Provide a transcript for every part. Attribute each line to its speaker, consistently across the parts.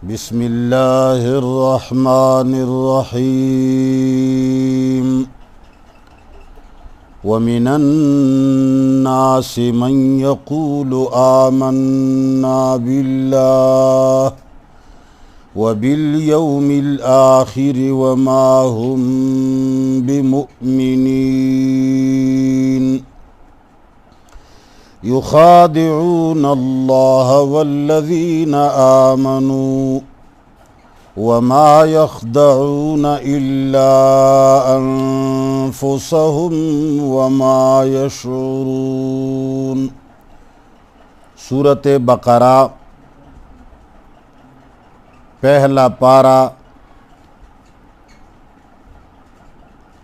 Speaker 1: بسم اللہ الرحمن الرحیم ومن الناس من يقول آمنا بالله وباليوم الآخر وما هم بمؤمنين يخادعون الله والذين آمنوا وما يخدعون إلا أنفسهم وما يشعرون۔ سورۃ بقرہ پہلا پارہ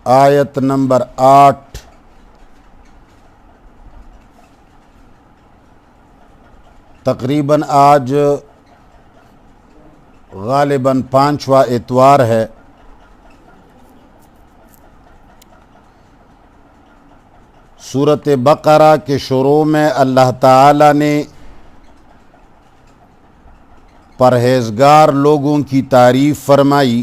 Speaker 1: آیت نمبر 8۔ تقریباً آج غالباً 5واں اتوار ہے۔ سورۃ بقرہ کے شروع میں اللہ تعالیٰ نے پرہیزگار لوگوں کی تعریف فرمائی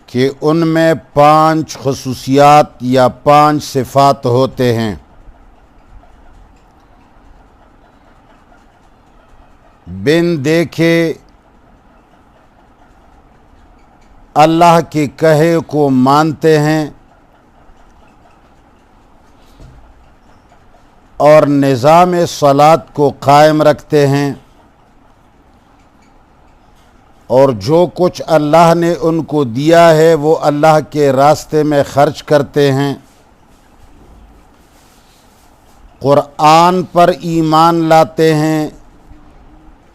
Speaker 1: کہ ان میں 5 خصوصیات یا 5 صفات ہوتے ہیں۔ بن دیکھے اللہ کے کہے کو مانتے ہیں اور نظام صلاۃ کو قائم رکھتے ہیں، اور جو کچھ اللہ نے ان کو دیا ہے وہ اللہ کے راستے میں خرچ کرتے ہیں، قرآن پر ایمان لاتے ہیں،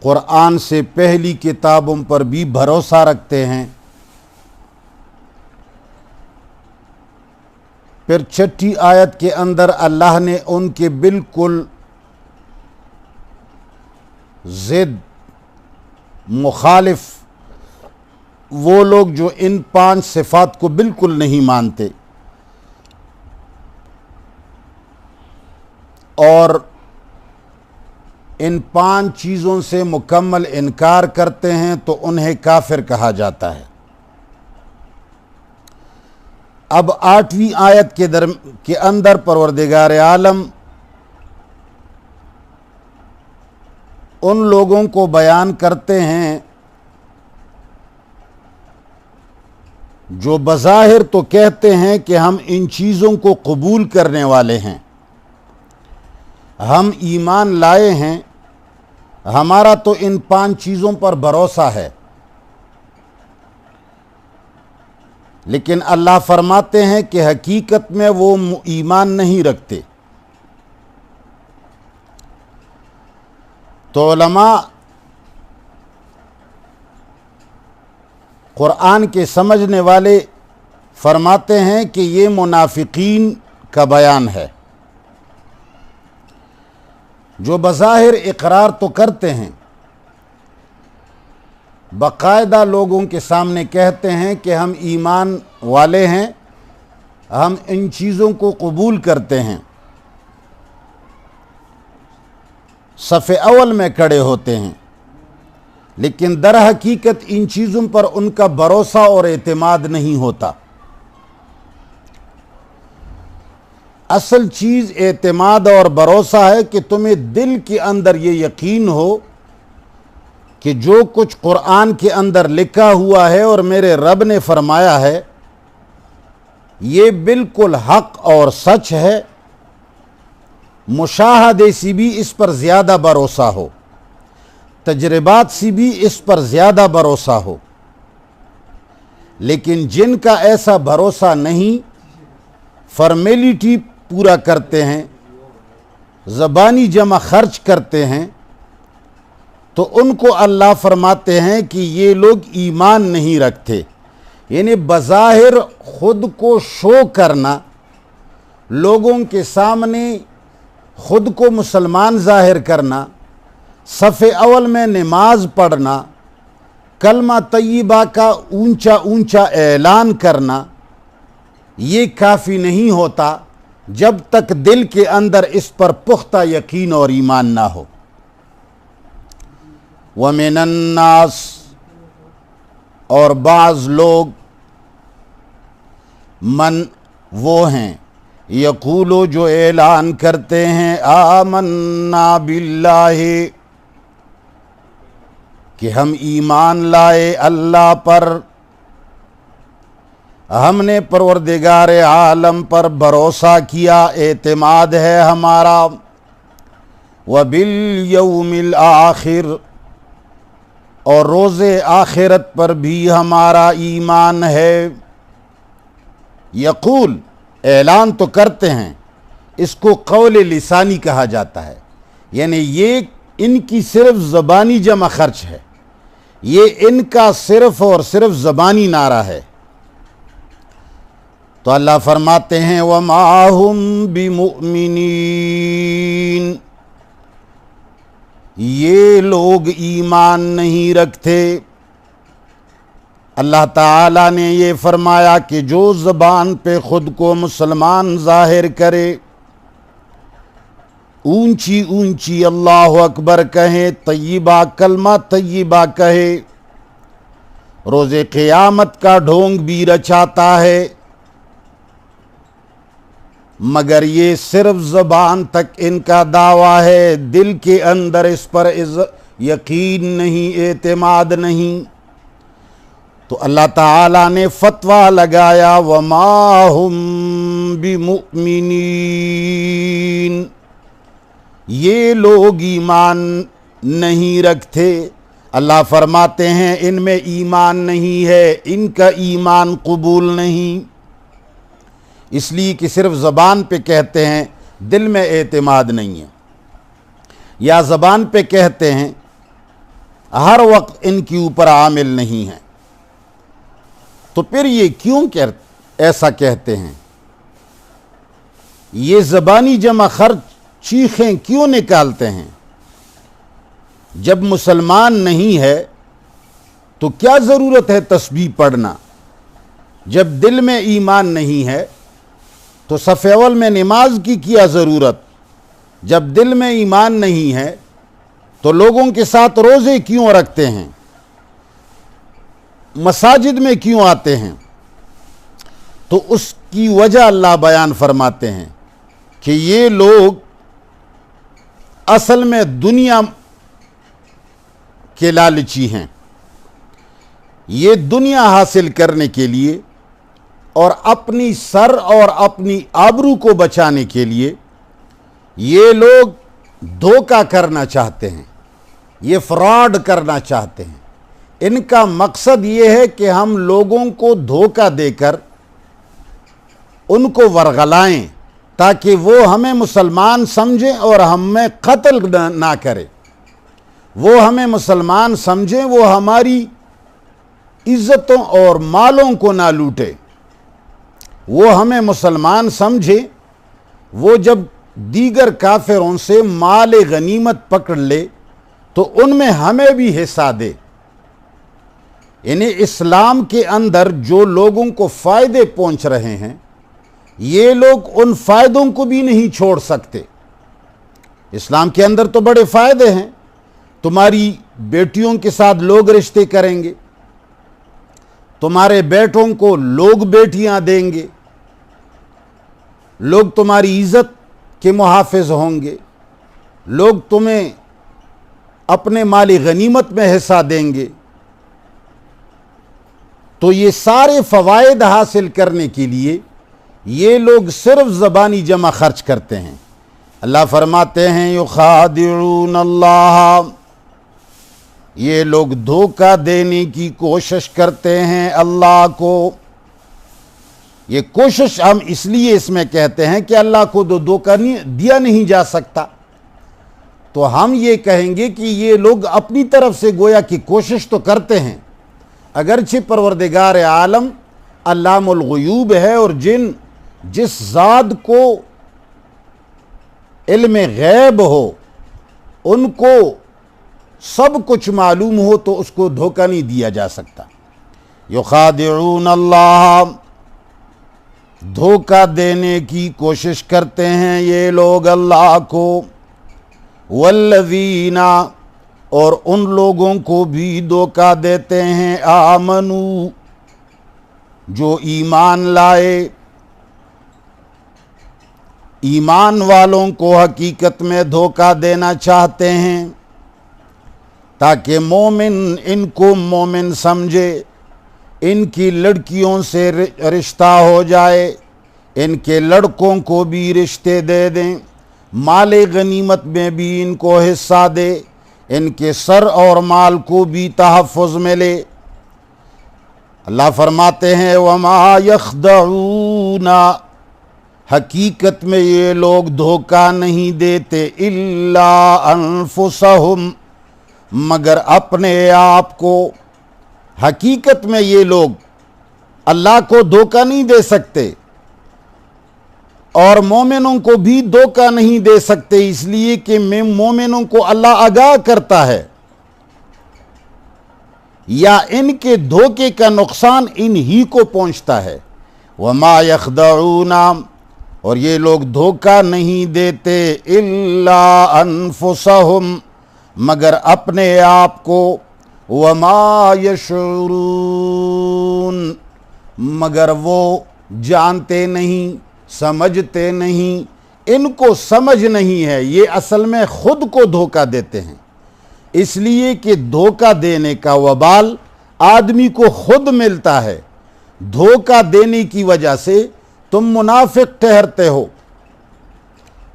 Speaker 1: قرآن سے پہلی کتابوں پر بھی بھروسہ رکھتے ہیں۔ پھر 6 آیت کے اندر اللہ نے ان کے بالکل ضد مخالف وہ لوگ جو ان 5 صفات کو بالکل نہیں مانتے اور ان 5 چیزوں سے مکمل انکار کرتے ہیں تو انہیں کافر کہا جاتا ہے۔ اب 8ویں آیت کے اندر پروردگار عالم ان لوگوں کو بیان کرتے ہیں جو بظاہر تو کہتے ہیں کہ ہم ان چیزوں کو قبول کرنے والے ہیں، ہم ایمان لائے ہیں، ہمارا تو ان 5 چیزوں پر بھروسہ ہے، لیکن اللہ فرماتے ہیں کہ حقیقت میں وہ ایمان نہیں رکھتے۔ تو علماء قرآن کے سمجھنے والے فرماتے ہیں کہ یہ منافقین کا بیان ہے، جو بظاہر اقرار تو کرتے ہیں، باقاعدہ لوگوں کے سامنے کہتے ہیں کہ ہم ایمان والے ہیں، ہم ان چیزوں کو قبول کرتے ہیں، صف اول میں کھڑے ہوتے ہیں، لیکن در حقیقت ان چیزوں پر ان کا بھروسہ اور اعتماد نہیں ہوتا۔ اصل چیز اعتماد اور بھروسہ ہے کہ تمہیں دل کے اندر یہ یقین ہو کہ جو کچھ قرآن کے اندر لکھا ہوا ہے اور میرے رب نے فرمایا ہے یہ بالکل حق اور سچ ہے، مشاہدے سے بھی اس پر زیادہ بھروسہ ہو، تجربات سے بھی اس پر زیادہ بھروسہ ہو۔ لیکن جن کا ایسا بھروسہ نہیں، فارمیلٹی پورا کرتے ہیں، زبانی جمع خرچ کرتے ہیں، تو ان کو اللہ فرماتے ہیں کہ یہ لوگ ایمان نہیں رکھتے۔ یعنی بظاہر خود کو شو کرنا، لوگوں کے سامنے خود کو مسلمان ظاہر کرنا، صف اول میں نماز پڑھنا، کلمہ طیبہ کا اونچا اونچا اعلان کرنا، یہ کافی نہیں ہوتا جب تک دل کے اندر اس پر پختہ یقین اور ایمان نہ ہو۔ وَمِنَ النَّاسِ، اور بعض لوگ، من وہ ہیں، یقولو جو اعلان کرتے ہیں، آمنا باللہ، کہ ہم ایمان لائے اللہ پر، ہم نے پروردگار عالم پر بھروسہ کیا، اعتماد ہے ہمارا، وبالیوم الآخر، اور روز آخرت پر بھی ہمارا ایمان ہے۔ یقول، اعلان تو کرتے ہیں، اس کو قول لسانی کہا جاتا ہے، یعنی یہ ان کی صرف زبانی جمع خرچ ہے، یہ ان کا صرف اور صرف زبانی نعرہ ہے۔ تو اللہ فرماتے ہیں وَمَا هُمْ بِمُؤْمِنِينَ، یہ لوگ ایمان نہیں رکھتے۔ اللہ تعالیٰ نے یہ فرمایا کہ جو زبان پہ خود کو مسلمان ظاہر کرے، اونچی اونچی اللہ اکبر کہے، طیبہ کلمہ طیبہ کہے، روز قیامت کا ڈھونگ بھی رچاتا ہے، مگر یہ صرف زبان تک ان کا دعویٰ ہے، دل کے اندر اس پر یقین نہیں، اعتماد نہیں۔ تو اللہ تعالیٰ نے فتویٰ لگایا وَمَا هُمْ بِمُؤْمِنِينَ، یہ لوگ ایمان نہیں رکھتے۔ اللہ فرماتے ہیں ان میں ایمان نہیں ہے، ان کا ایمان قبول نہیں، اس لیے کہ صرف زبان پہ کہتے ہیں، دل میں اعتماد نہیں ہے، یا زبان پہ کہتے ہیں، ہر وقت ان کے اوپر عامل نہیں ہیں۔ تو پھر یہ کیوں ایسا کہتے ہیں؟ یہ زبانی جمع خرچ چیخیں کیوں نکالتے ہیں؟ جب مسلمان نہیں ہے تو کیا ضرورت ہے تسبیح پڑھنا؟ جب دل میں ایمان نہیں ہے تو صف اول میں نماز کی کیا ضرورت؟ جب دل میں ایمان نہیں ہے تو لوگوں کے ساتھ روزے کیوں رکھتے ہیں؟ مساجد میں کیوں آتے ہیں؟ تو اس کی وجہ اللہ بیان فرماتے ہیں کہ یہ لوگ اصل میں دنیا کے لالچی ہیں، یہ دنیا حاصل کرنے کے لیے اور اپنی سر اور اپنی آبرو کو بچانے کے لیے یہ لوگ دھوکہ کرنا چاہتے ہیں، یہ فراڈ کرنا چاہتے ہیں۔ ان کا مقصد یہ ہے کہ ہم لوگوں کو دھوکہ دے کر ان کو ورغلائیں تاکہ وہ ہمیں مسلمان سمجھیں اور ہمیں قتل نہ کرے، وہ ہمیں مسلمان سمجھیں، وہ ہماری عزتوں اور مالوں کو نہ لوٹے، وہ ہمیں مسلمان سمجھے، وہ جب دیگر کافروں سے مال غنیمت پکڑ لے تو ان میں ہمیں بھی حصہ دے۔ یعنی اسلام کے اندر جو لوگوں کو فائدے پہنچ رہے ہیں یہ لوگ ان فائدوں کو بھی نہیں چھوڑ سکتے۔ اسلام کے اندر تو بڑے فائدے ہیں، تمہاری بیٹیوں کے ساتھ لوگ رشتے کریں گے، تمہارے بیٹوں کو لوگ بیٹیاں دیں گے، لوگ تمہاری عزت کے محافظ ہوں گے، لوگ تمہیں اپنے مال غنیمت میں حصہ دیں گے۔ تو یہ سارے فوائد حاصل کرنے کے لیے یہ لوگ صرف زبانی جمع خرچ کرتے ہیں۔ اللہ فرماتے ہیں یخادعون اللہ، یہ لوگ دھوکہ دینے کی کوشش کرتے ہیں اللہ کو۔ یہ کوشش ہم اس لیے اس میں کہتے ہیں کہ اللہ کو دھوکہ دیا نہیں جا سکتا، تو ہم یہ کہیں گے کہ یہ لوگ اپنی طرف سے گویا کہ کوشش تو کرتے ہیں، اگرچہ پروردگار عالم علام الغیوب ہے اور جس ذات کو علم غیب ہو، ان کو سب کچھ معلوم ہو، تو اس کو دھوکہ نہیں دیا جا سکتا۔ یخادعون اللہ، دھوکہ دینے کی کوشش کرتے ہیں یہ لوگ اللہ کو، والذین، اور ان لوگوں کو بھی دھوکہ دیتے ہیں آمنو، جو ایمان لائے، ایمان والوں کو حقیقت میں دھوکہ دینا چاہتے ہیں تاکہ مومن ان کو مومن سمجھے، ان کی لڑکیوں سے رشتہ ہو جائے، ان کے لڑکوں کو بھی رشتے دے دیں، مال غنیمت میں بھی ان کو حصہ دے، ان کے سر اور مال کو بھی تحفظ ملے۔ اللہ فرماتے ہیں وما یخدعون، حقیقت میں یہ لوگ دھوکہ نہیں دیتے، الا انفسہم، مگر اپنے آپ کو۔ حقیقت میں یہ لوگ اللہ کو دھوکہ نہیں دے سکتے اور مومنوں کو بھی دھوکہ نہیں دے سکتے، اس لیے کہ مومنوں کو اللہ آگاہ کرتا ہے، یا ان کے دھوکے کا نقصان انہی کو پہنچتا ہے۔ وما یخدعون، اور یہ لوگ دھوکہ نہیں دیتے، الا انفسہم، مگر اپنے آپ کو، وما یشعرون، مگر وہ جانتے نہیں، سمجھتے نہیں، ان کو سمجھ نہیں ہے، یہ اصل میں خود کو دھوکہ دیتے ہیں، اس لیے کہ دھوکہ دینے کا وبال آدمی کو خود ملتا ہے۔ دھوکہ دینے کی وجہ سے تم منافق ٹھہرتے ہو،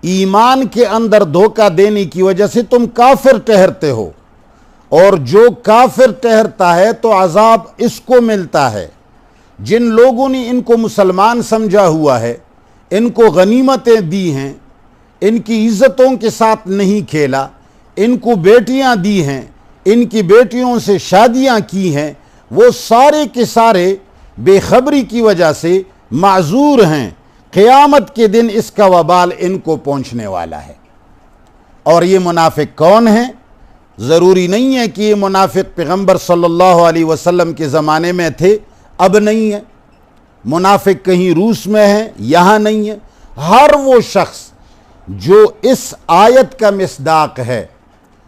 Speaker 1: ایمان کے اندر دھوکہ دینے کی وجہ سے تم کافر ٹھہرتے ہو، اور جو کافر ٹھہرتا ہے تو عذاب اس کو ملتا ہے۔ جن لوگوں نے ان کو مسلمان سمجھا ہوا ہے، ان کو غنیمتیں دی ہیں، ان کی عزتوں کے ساتھ نہیں کھیلا، ان کو بیٹیاں دی ہیں، ان کی بیٹیوں سے شادیاں کی ہیں، وہ سارے کے سارے بے خبری کی وجہ سے معذور ہیں۔ قیامت کے دن اس کا وبال ان کو پہنچنے والا ہے۔ اور یہ منافق کون ہیں؟ ضروری نہیں ہے کہ یہ منافق پیغمبر صلی اللہ علیہ وسلم کے زمانے میں تھے، اب نہیں ہے۔ منافق کہیں روس میں ہے، یہاں نہیں ہے۔ ہر وہ شخص جو اس آیت کا مصداق ہے،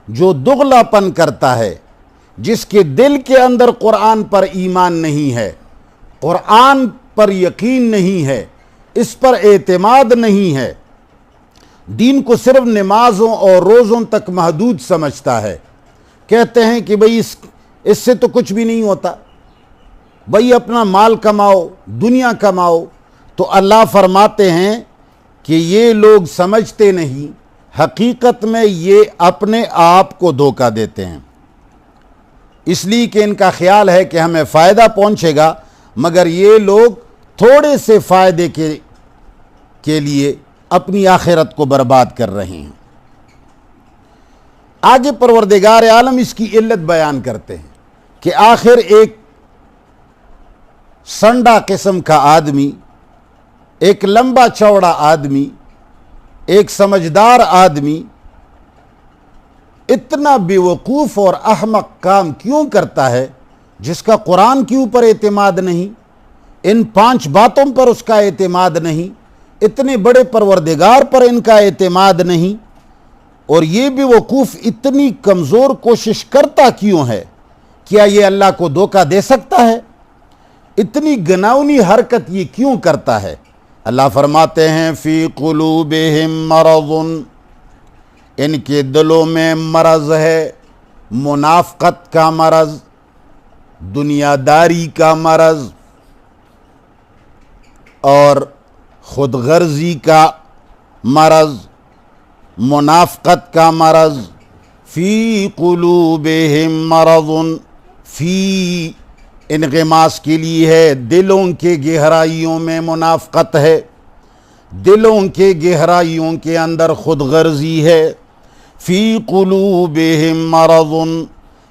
Speaker 1: جو دغلا پن کرتا ہے، جس کے دل کے اندر قرآن پر ایمان نہیں ہے، قرآن پر یقین نہیں ہے، اس پر اعتماد نہیں ہے، دین کو صرف نمازوں اور روزوں تک محدود سمجھتا ہے، کہتے ہیں کہ بھئی اس سے تو کچھ بھی نہیں ہوتا، بھئی اپنا مال کماؤ، دنیا کماؤ، تو اللہ فرماتے ہیں کہ یہ لوگ سمجھتے نہیں، حقیقت میں یہ اپنے آپ کو دھوکہ دیتے ہیں، اس لیے کہ ان کا خیال ہے کہ ہمیں فائدہ پہنچے گا، مگر یہ لوگ تھوڑے سے فائدے کے لیے اپنی آخرت کو برباد کر رہے ہیں۔ آگے پروردگار عالم اس کی علت بیان کرتے ہیں کہ آخر ایک سنڈا قسم کا آدمی، ایک لمبا چوڑا آدمی، ایک سمجھدار آدمی اتنا بے وقوف اور احمق کام کیوں کرتا ہے جس کا قرآن کے اوپر اعتماد نہیں، ان 5 باتوں پر اس کا اعتماد نہیں، اتنے بڑے پروردگار پر ان کا اعتماد نہیں، اور یہ بے وقوف اتنی کمزور کوشش کرتا کیوں ہے؟ کیا یہ اللہ کو دھوکہ دے سکتا ہے؟ اتنی گناؤنی حرکت یہ کیوں کرتا ہے؟ اللہ فرماتے ہیں فی قلوبہم مرض، ان کے دلوں میں مرض ہے، منافقت کا مرض، دنیا داری کا مرض، اور خود غرضی کا مرض، منافقت کا مرض۔ فی قلوبہم مرض، فی انغماس کے لیے ہے، دلوں کے گہرائیوں میں منافقت ہے، دلوں کے گہرائیوں کے اندر خود غرضی ہے۔ فی قلوبہم مرض،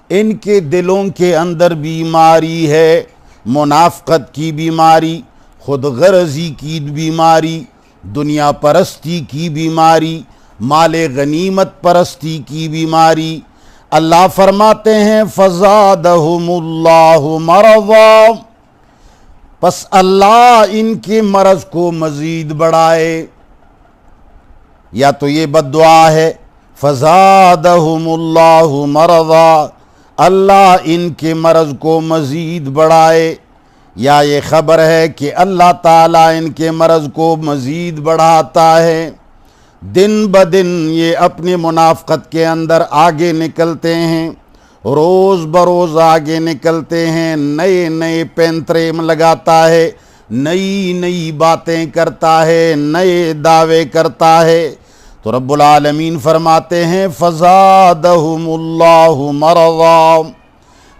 Speaker 1: ان کے دلوں کے اندر بیماری ہے، منافقت کی بیماری، خود غرضی کی بیماری، دنیا پرستی کی بیماری، مال غنیمت پرستی کی بیماری۔ اللہ فرماتے ہیں فزادہم اللہ مرضا، پس اللہ ان کے مرض کو مزید بڑھائے. یا تو یہ بد دعا ہے فزادہم اللہ مرضا، اللہ ان کے مرض کو مزید بڑھائے، یا یہ خبر ہے کہ اللہ تعالیٰ ان کے مرض کو مزید بڑھاتا ہے. دن بدن یہ اپنی منافقت کے اندر آگے نکلتے ہیں، روز بروز آگے نکلتے ہیں، نئے نئے پینتریم لگاتا ہے، نئی نئی باتیں کرتا ہے، نئے دعوے کرتا ہے. تو رب العالمین فرماتے ہیں فزادہم اللہ مرضا،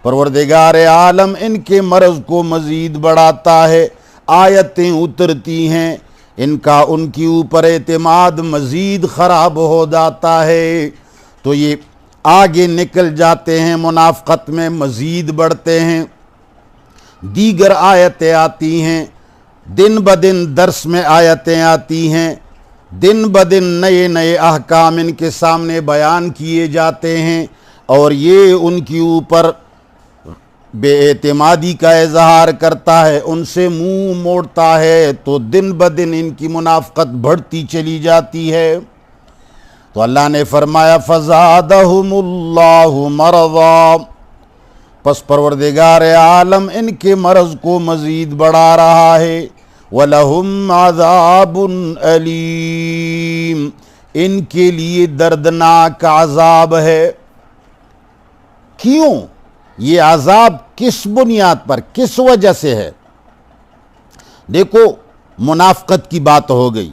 Speaker 1: پروردگار عالم ان کے مرض کو مزید بڑھاتا ہے. آیتیں اترتی ہیں، ان کی اوپر اعتماد مزید خراب ہو جاتا ہے، تو یہ آگے نکل جاتے ہیں، منافقت میں مزید بڑھتے ہیں. دیگر آیتیں آتی ہیں، دن بدن درس میں آیتیں آتی ہیں، دن بدن نئے نئے احکام ان کے سامنے بیان کیے جاتے ہیں، اور یہ ان کے اوپر بے اعتمادی کا اظہار کرتا ہے، ان سے منہ موڑتا ہے، تو دن بدن ان کی منافقت بڑھتی چلی جاتی ہے. تو اللہ نے فرمایا فزادہم اللہ مرضا، پس پروردگار عالم ان کے مرض کو مزید بڑھا رہا ہے. وَلَهُمْ عَذَابٌ أَلِيمٌ، ان کے لیے دردناک عذاب ہے. کیوں؟ یہ عذاب کس بنیاد پر، کس وجہ سے ہے؟ دیکھو، منافقت کی بات ہو گئی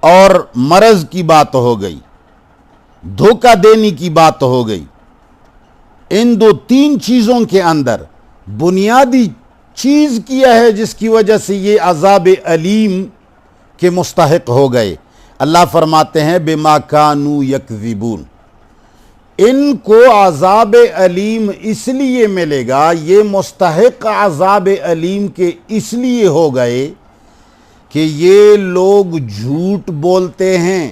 Speaker 1: اور مرض کی بات ہو گئی، دھوکہ دینے کی بات ہو گئی. ان دو تین چیزوں کے اندر بنیادی چیز کیا ہے جس کی وجہ سے یہ عذاب علیم کے مستحق ہو گئے. اللہ فرماتے ہیں بما کانوا یکذبون، ان کو عذاب علیم اس لیے ملے گا، یہ مستحق عذاب علیم کے اس لیے ہو گئے کہ یہ لوگ جھوٹ بولتے ہیں.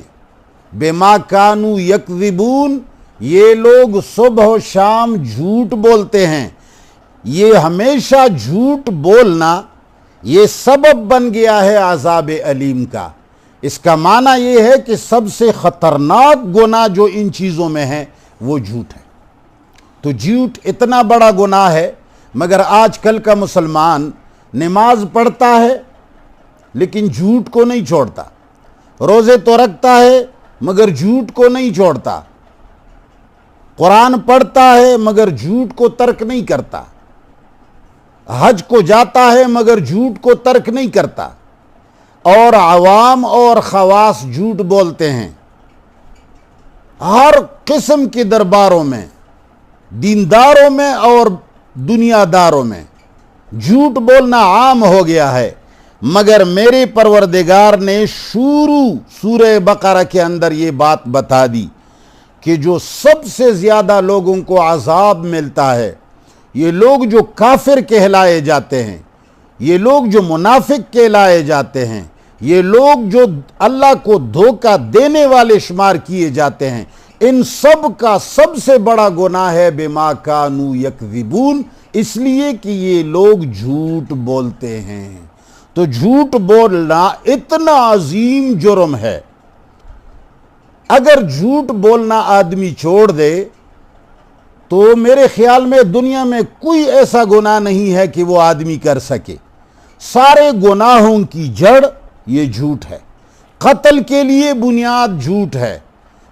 Speaker 1: بما کانوا یکذبون، یہ لوگ صبح و شام جھوٹ بولتے ہیں. یہ ہمیشہ جھوٹ بولنا یہ سبب بن گیا ہے عذاب علیم کا. اس کا معنی یہ ہے کہ سب سے خطرناک گناہ جو ان چیزوں میں ہے وہ جھوٹ ہے. تو جھوٹ اتنا بڑا گناہ ہے، مگر آج کل کا مسلمان نماز پڑھتا ہے لیکن جھوٹ کو نہیں چھوڑتا، روزے تو رکھتا ہے مگر جھوٹ کو نہیں چھوڑتا، قرآن پڑھتا ہے مگر جھوٹ کو ترک نہیں کرتا، حج کو جاتا ہے مگر جھوٹ کو ترک نہیں کرتا. اور عوام اور خواص جھوٹ بولتے ہیں. ہر قسم کے درباروں میں، دینداروں میں اور دنیا داروں میں جھوٹ بولنا عام ہو گیا ہے. مگر میرے پروردگار نے شروع سورہ بقرہ کے اندر یہ بات بتا دی کہ جو سب سے زیادہ لوگوں کو عذاب ملتا ہے، یہ لوگ جو کافر کہلائے جاتے ہیں، یہ لوگ جو منافق کہلائے جاتے ہیں، یہ لوگ جو اللہ کو دھوکہ دینے والے شمار کیے جاتے ہیں، ان سب کا سب سے بڑا گناہ ہے بما کانوا یکذبون، اس لیے کہ یہ لوگ جھوٹ بولتے ہیں. تو جھوٹ بولنا اتنا عظیم جرم ہے. اگر جھوٹ بولنا آدمی چھوڑ دے تو میرے خیال میں دنیا میں کوئی ایسا گناہ نہیں ہے کہ وہ آدمی کر سکے. سارے گناہوں کی جڑ یہ جھوٹ ہے. قتل کے لیے بنیاد جھوٹ ہے،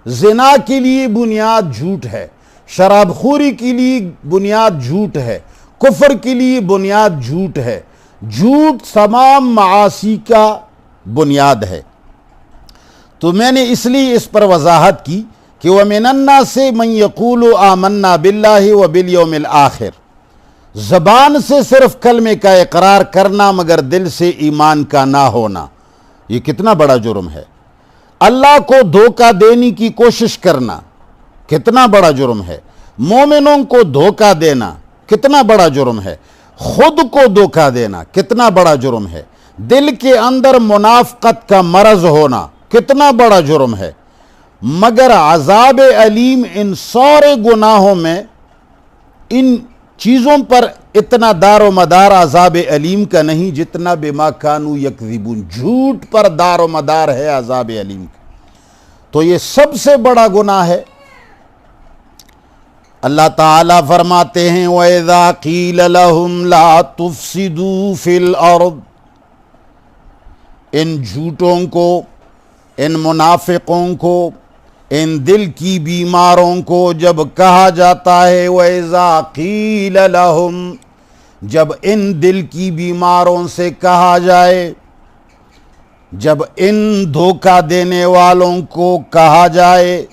Speaker 1: زنا کے لیے بنیاد جھوٹ ہے، شراب خوری کے لیے بنیاد جھوٹ ہے، کفر کے لیے بنیاد جھوٹ ہے. جھوٹ تمام معاصی کا بنیاد ہے. تو میں نے اس لیے اس پر وضاحت کی کہ وَمِنَ النَّاسِ مَن يَقُولُ آمَنَّا بِاللَّهِ وَبِالْيَوْمِ الْآخِرِ، زبان سے صرف کلمے کا اقرار کرنا مگر دل سے ایمان کا نہ ہونا، یہ کتنا بڑا جرم ہے. اللہ کو دھوکہ دینے کی کوشش کرنا کتنا بڑا جرم ہے. مومنوں کو دھوکہ دینا کتنا بڑا جرم ہے. خود کو دھوکہ دینا کتنا بڑا جرم ہے. دل کے اندر منافقت کا مرض ہونا کتنا بڑا جرم ہے. مگر عذاب علیم ان سارے گناہوں میں ان چیزوں پر اتنا دار و مدار عذاب علیم کا نہیں جتنا بما کانوا یکذبون، جھوٹ پر دار و مدار ہے عذاب علیم کا۔ تو یہ سب سے بڑا گناہ ہے۔ اللہ تعالیٰ فرماتے ہیں وَإِذَا قِيلَ لَهُمْ لَا تُفْسِدُوا فِي الْأَرْضِ، ان جھوٹوں کو، ان منافقوں کو، ان دل کی بیماروں کو جب کہا جاتا ہے وَإِذَا قِيلَ لَهُمْ، جب ان دل کی بیماروں سے کہا جائے، جب ان دھوکہ دینے والوں کو کہا جائے،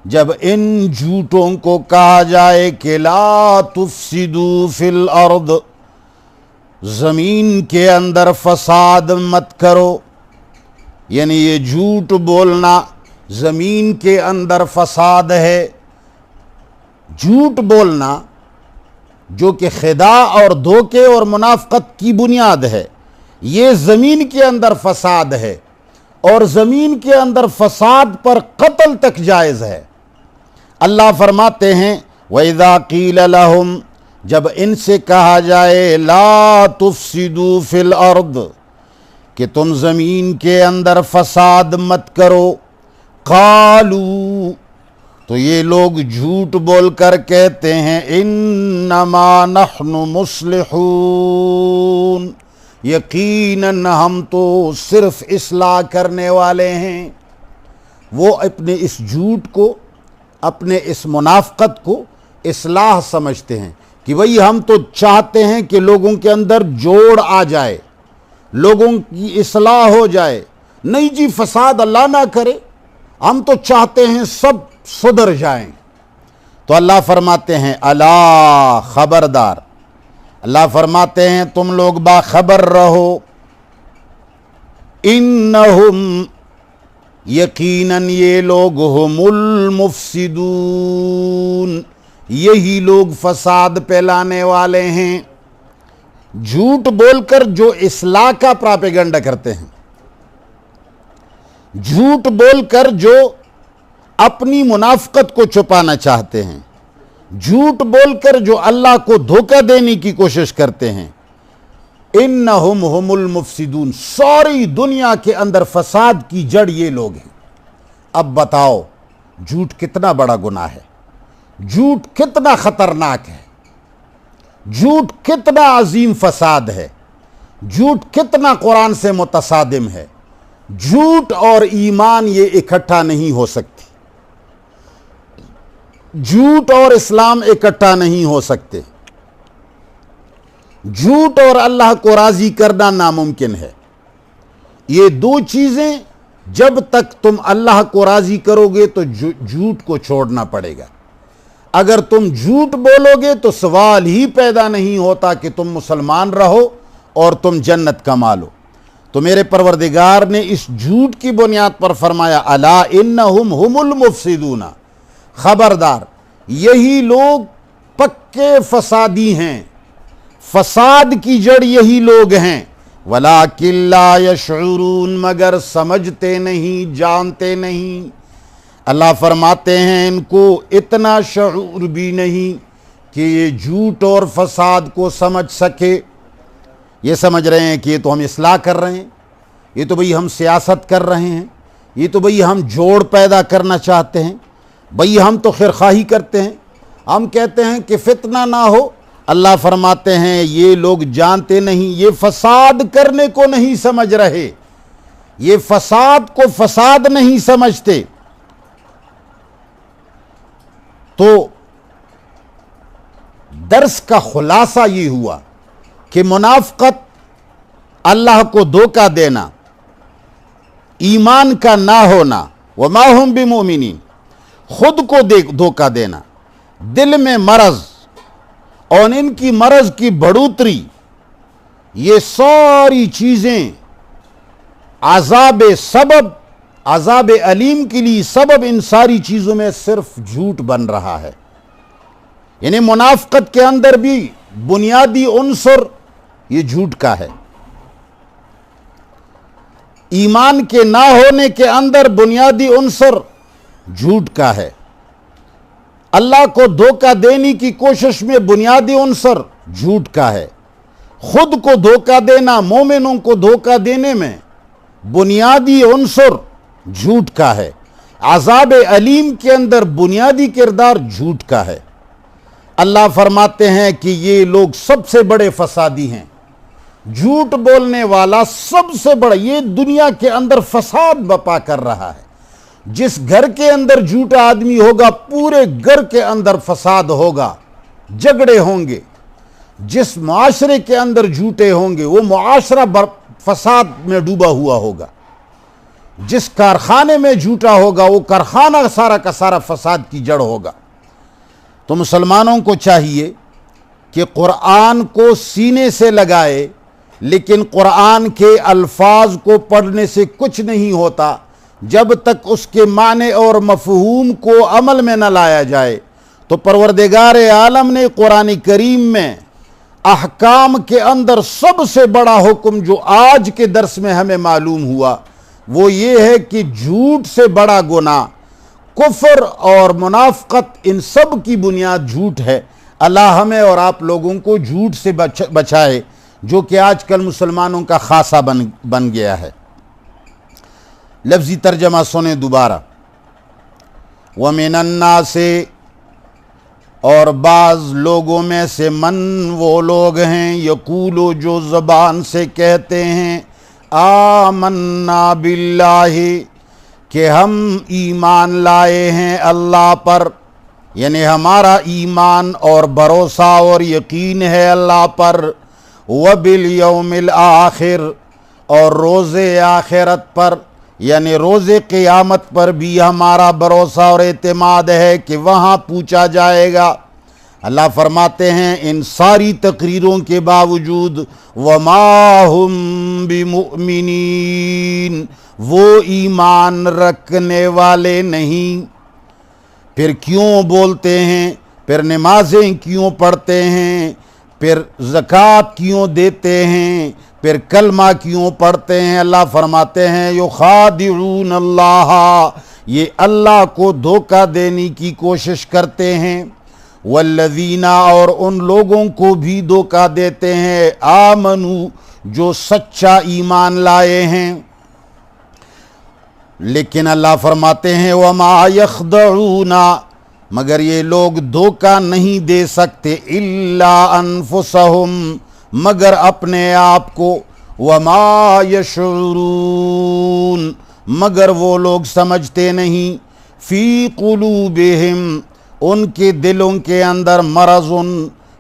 Speaker 1: جب ان جھوٹوں کو کہا جائے کہ لا تفسدوا فی الارض، زمین کے اندر فساد مت کرو، یعنی یہ جھوٹ بولنا زمین کے اندر فساد ہے۔ جھوٹ بولنا جو کہ خداع اور دھوکے اور منافقت کی بنیاد ہے، یہ زمین کے اندر فساد ہے، اور زمین کے اندر فساد پر قتل تک جائز ہے۔ اللہ فرماتے ہیں وَإِذَا قِيلَ لَهُمْ، جب ان سے کہا جائے لا تفسدوا فی الارض، کہ تم زمین کے اندر فساد مت کرو، قالوا، تو یہ لوگ جھوٹ بول کر کہتے ہیں انما نحن مصلحون، یقیناً ہم تو صرف اصلاح کرنے والے ہیں۔ وہ اپنے اس جھوٹ کو، اپنے اس منافقت کو اصلاح سمجھتے ہیں کہ بھئی ہم تو چاہتے ہیں کہ لوگوں کے اندر جوڑ آ جائے، لوگوں کی اصلاح ہو جائے۔ نہیں جی، فساد اللہ نہ کرے، ہم تو چاہتے ہیں سب سدھر جائیں۔ تو اللہ فرماتے ہیں الا، خبردار، اللہ فرماتے ہیں تم لوگ باخبر رہو، انہم، یقیناً یہ لوگ ہم المفسدون، یہی لوگ فساد پھیلانے والے ہیں۔ جھوٹ بول کر جو اصلاح کا پراپیگنڈا کرتے ہیں، جھوٹ بول کر جو اپنی منافقت کو چھپانا چاہتے ہیں، جھوٹ بول کر جو اللہ کو دھوکہ دینے کی کوشش کرتے ہیں، انہم ہم المفسدون، ساری دنیا کے اندر فساد کی جڑ یہ لوگ ہیں۔ اب بتاؤ جھوٹ کتنا بڑا گناہ ہے، جھوٹ کتنا خطرناک ہے، جھوٹ کتنا عظیم فساد ہے، جھوٹ کتنا قرآن سے متصادم ہے۔ جھوٹ اور ایمان یہ اکٹھا نہیں ہو سکتی، جھوٹ اور اسلام اکٹھا نہیں ہو سکتے، جھوٹ اور اللہ کو راضی کرنا ناممکن ہے۔ یہ دو چیزیں جب تک تم اللہ کو راضی کرو گے تو جھوٹ کو چھوڑنا پڑے گا۔ اگر تم جھوٹ بولو گے تو سوال ہی پیدا نہیں ہوتا کہ تم مسلمان رہو اور تم جنت کما لو۔ تو میرے پروردگار نے اس جھوٹ کی بنیاد پر فرمایا الا انہم ہم المفسدون، خبردار یہی لوگ پکے فسادی ہیں، فساد کی جڑ یہی لوگ ہیں، ولیکن لا یشعرون، مگر سمجھتے نہیں، جانتے نہیں۔ اللہ فرماتے ہیں ان کو اتنا شعور بھی نہیں کہ یہ جھوٹ اور فساد کو سمجھ سکے۔ یہ سمجھ رہے ہیں کہ یہ تو ہم اصلاح کر رہے ہیں، یہ تو بھئی ہم سیاست کر رہے ہیں، یہ تو بھئی ہم جوڑ پیدا کرنا چاہتے ہیں، بھئی ہم تو خیرخواہی کرتے ہیں، ہم کہتے ہیں کہ فتنہ نہ ہو۔ اللہ فرماتے ہیں یہ لوگ جانتے نہیں، یہ فساد کرنے کو نہیں سمجھ رہے، یہ فساد کو فساد نہیں سمجھتے۔ تو درس کا خلاصہ یہ ہوا کہ منافقت، اللہ کو دھوکہ دینا، ایمان کا نہ ہونا، وما ہم بمؤمنین، خود کو دھوکہ دینا، دل میں مرض اور ان کی مرض کی بڑھوتری، یہ ساری چیزیں عذاب علیم کے لیے سبب ان ساری چیزوں میں صرف جھوٹ بن رہا ہے۔ یعنی منافقت کے اندر بھی بنیادی عنصر یہ جھوٹ کا ہے، ایمان کے نہ ہونے کے اندر بنیادی عنصر جھوٹ کا ہے، اللہ کو دھوکہ دینے کی کوشش میں بنیادی عنصر جھوٹ کا ہے۔ خود کو دھوکہ دینا، مومنوں کو دھوکہ دینے میں بنیادی عنصر جھوٹ کا ہے۔ عذاب علیم کے اندر بنیادی کردار جھوٹ کا ہے۔ اللہ فرماتے ہیں کہ یہ لوگ سب سے بڑے فسادی ہیں۔ جھوٹ بولنے والا سب سے بڑا، یہ دنیا کے اندر فساد بپا کر رہا ہے۔ جس گھر کے اندر جھوٹا آدمی ہوگا پورے گھر کے اندر فساد ہوگا، جھگڑے ہوں گے۔ جس معاشرے کے اندر جھوٹے ہوں گے وہ معاشرہ فساد میں ڈوبا ہوا ہوگا۔ جس کارخانے میں جھوٹا ہوگا وہ کارخانہ سارا کا سارا فساد کی جڑ ہوگا۔ تو مسلمانوں کو چاہیے کہ قرآن کو سینے سے لگائے، لیکن قرآن کے الفاظ کو پڑھنے سے کچھ نہیں ہوتا جب تک اس کے معنی اور مفہوم کو عمل میں نہ لایا جائے۔ تو پروردگار عالم نے قرآن کریم میں احکام کے اندر سب سے بڑا حکم جو آج کے درس میں ہمیں معلوم ہوا وہ یہ ہے کہ جھوٹ سے بڑا گناہ کفر اور منافقت، ان سب کی بنیاد جھوٹ ہے۔ اللہ ہمیں اور آپ لوگوں کو جھوٹ سے بچائے، جو کہ آج کل مسلمانوں کا خاصہ بن گیا ہے۔ لفظی ترجمہ سنیں دوبارہ۔ وَمِنَ النَّاسِ، اور بعض لوگوں میں سے، من وہ لوگ ہیں، یقولو جو زبان سے کہتے ہیں، آمنا باللہ کہ ہم ایمان لائے ہیں اللہ پر، یعنی ہمارا ایمان اور بھروسہ اور یقین ہے اللہ پر، وبالیوم الآخر، اور روز آخرت پر، یعنی روز قیامت پر بھی ہمارا بھروسہ اور اعتماد ہے کہ وہاں پوچھا جائے گا۔ اللہ فرماتے ہیں ان ساری تقریروں کے باوجود وَمَا هُمْ بِمُؤْمِنِينَ، وہ ایمان رکھنے والے نہیں۔ پھر کیوں بولتے ہیں، پھر نمازیں کیوں پڑھتے ہیں، پھر زکوٰۃ کیوں دیتے ہیں، پھر کلمہ کیوں پڑھتے ہیں؟ اللہ فرماتے ہیں یخادعون اللہ، یہ اللہ کو دھوکہ دینے کی کوشش کرتے ہیں، والذین، اور ان لوگوں کو بھی دھوکہ دیتے ہیں، آمنو، جو سچا ایمان لائے ہیں۔ لیکن اللہ فرماتے ہیں وما یخدعون، مگر یہ لوگ دھوکہ نہیں دے سکتے، الا انفسہم، مگر اپنے آپ کو، وما یشعرون، مگر وہ لوگ سمجھتے نہیں، فی قلوبہم، ان کے دلوں کے اندر مرض،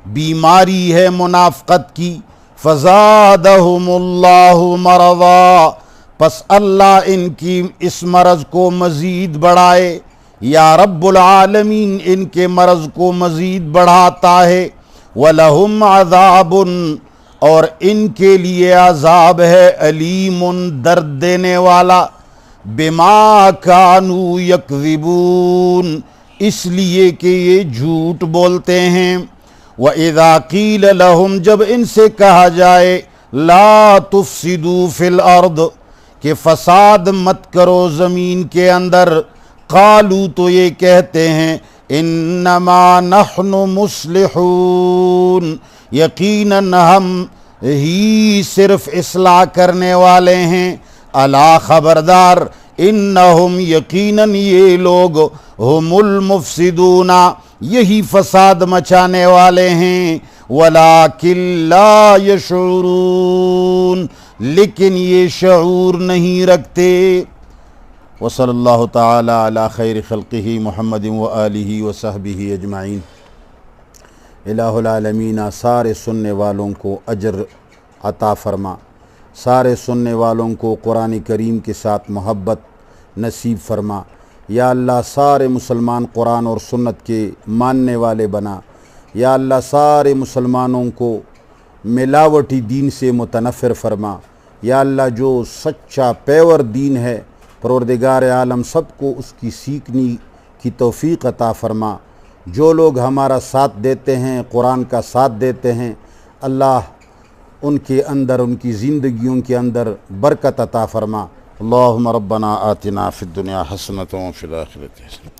Speaker 1: بیماری ہے منافقت کی، فزادہم اللہ مرضا، پس اللہ ان کی اس مرض کو مزید بڑھائے، یا رب العالمین ان کے مرض کو مزید بڑھاتا ہے، وَلَهُمْ عَذَابٌ، اور ان کے لیے عذاب ہے، علیم، درد دینے والا، بما کانوا یکذبون، اس لیے کہ یہ جھوٹ بولتے ہیں۔ وَإِذَا قِيلَ لَهُمْ، جب ان سے کہا جائے، لا تفسدوا فی الارض، کہ فساد مت کرو زمین کے اندر، قالوا، تو یہ کہتے ہیں، انما نحن مصلحون، یقیناً ہم ہی صرف اصلاح کرنے والے ہیں، الا خبردار، انہم، یقیناً یہ لوگ، ہم المفسدون، یہی فساد مچانے والے ہیں، ولکن لا یشعرون، لیکن یہ شعور نہیں رکھتے۔ وصلی اللہ تعالی علی خیر خلقہ محمد وآلہ وصحبہ اجمعین۔ الہ العالمین سارے سننے والوں کو اجر عطا فرما، سارے سننے والوں کو قرآن کریم کے ساتھ محبت نصیب فرما۔ یا اللہ سارے مسلمان قرآن اور سنت کے ماننے والے بنا۔ یا اللہ سارے مسلمانوں کو ملاوٹی دین سے متنفر فرما۔ یا اللہ جو سچا پیور دین ہے پروردگار عالم سب کو اس کی سیکھنے کی توفیق عطا فرما۔ جو لوگ ہمارا ساتھ دیتے ہیں، قرآن کا ساتھ دیتے ہیں، اللہ ان کے اندر، ان کی زندگیوں کے اندر برکت عطا فرما۔ اللہم ربنا آتنا فی الدنیا حسنۃ وفی الآخرۃ حسنۃ